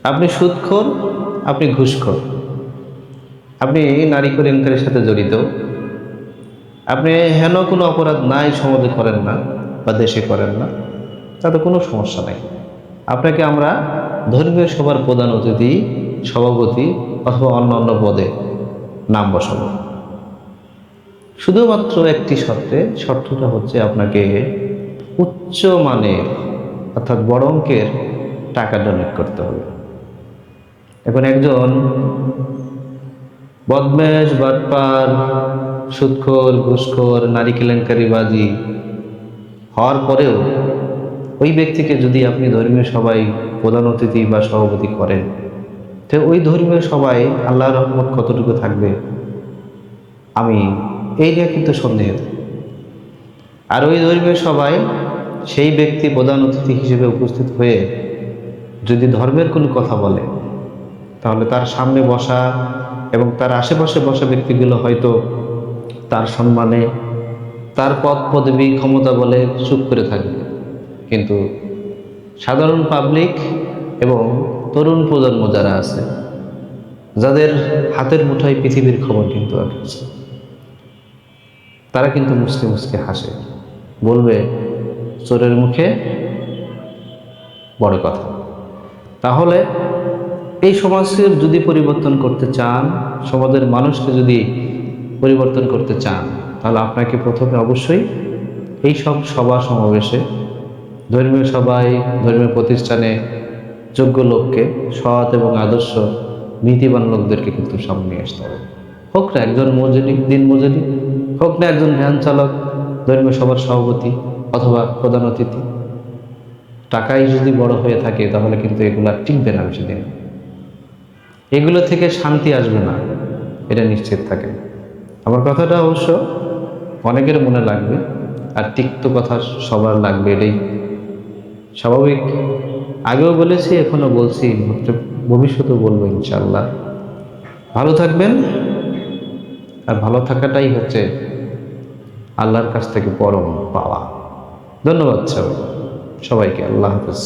আপনি সুদখোর, আপনি ঘুষখোর, আপনি নারী কেলেঙ্কারির সাথে জড়িত, আপনি হেন কোনো অপরাধ নাই সমাজে করেন না বা দেশে করেন না, তাতে কোনো সমস্যা নাই। আপনাকে আমরা ধর্মীয় সভার প্রধান অতিথি, সভাপতি অথবা অন্যান্য পদে নাম বসাবো, শুধুমাত্র একটি শর্তে। শর্তটা হচ্ছে আপনাকে উচ্চ মানের অর্থাৎ বড় অঙ্কের টাকা ডোনেট করতে হবে। এখন একজন বদমেশ, বাটপার, সুদখোর, ঘুষখোর, নারী কেলেঙ্কারিবাজি হওয়ার পরেও ওই ব্যক্তিকে যদি আপনি ধর্মীয় সভায় প্রধান অতিথি বা সভাপতি করেন, তো ওই ধর্মীয় সভায় আল্লাহর রহমত কতটুকু থাকবে আমি এই নিয়ে কিন্তু সন্দেহ। আর ওই ধর্মীয় সভায় সেই ব্যক্তি প্রধান অতিথি হিসেবে উপস্থিত হয়ে যদি ধর্মের কোনো কথা বলে, তাহলে তার সামনে বসা এবং তার আশেপাশে বসা ব্যক্তিগুলো হয়তো তার সম্মানে, তার পদ পদবী ক্ষমতা বলে চুপ করে থাকবে, কিন্তু সাধারণ পাবলিক এবং তরুণ প্রজন্ম যারা আছে, যাদের হাতের মুঠোয় পৃথিবীর খবর কিন্তু আছে, তারা কিন্তু মুসকে মুসকে হাসে, বলবে চোরের মুখে বড় কথা। তাহলে এই সমাজকে যদি পরিবর্তন করতে চান, সমাজের মানুষকে যদি পরিবর্তন করতে চান, তাহলে আপনাকে প্রথমে অবশ্যই এই সব সভা সমাবেশে, ধর্মীয় সভায়, ধর্মীয় প্রতিষ্ঠানে যোগ্য লোককে, সৎ এবং আদর্শ নীতিবান লোকদেরকে কিন্তু সামনে নিয়ে আসতে হবে। হোক না একজন মজুরি, দিন মজুরি, হোক না একজন ভ্যান চালক, ধর্মীয় সভার সভাপতি অথবা প্রধান অতিথি। টাকাই যদি বড় হয়ে থাকে তাহলে কিন্তু এগুলো টিকবে না বেশি দিন, এগুলো থেকে শান্তি আসবে না, এটা নিশ্চিত থাকে। আমার কথাটা অবশ্য অনেকের মনে লাগবে, আর তিক্ত কথা সবার লাগবে, এটাই স্বাভাবিক। আগেও বলেছি, এখনো বলছি, ভবিষ্যতেও বলবো ইনশাআল্লাহ। ভালো থাকবেন, আর ভালো থাকাটাই হচ্ছে আল্লাহর কাছ থেকে পরম পাওয়া। ধন্যবাদ সবাইকে। আল্লাহ হাফেজ।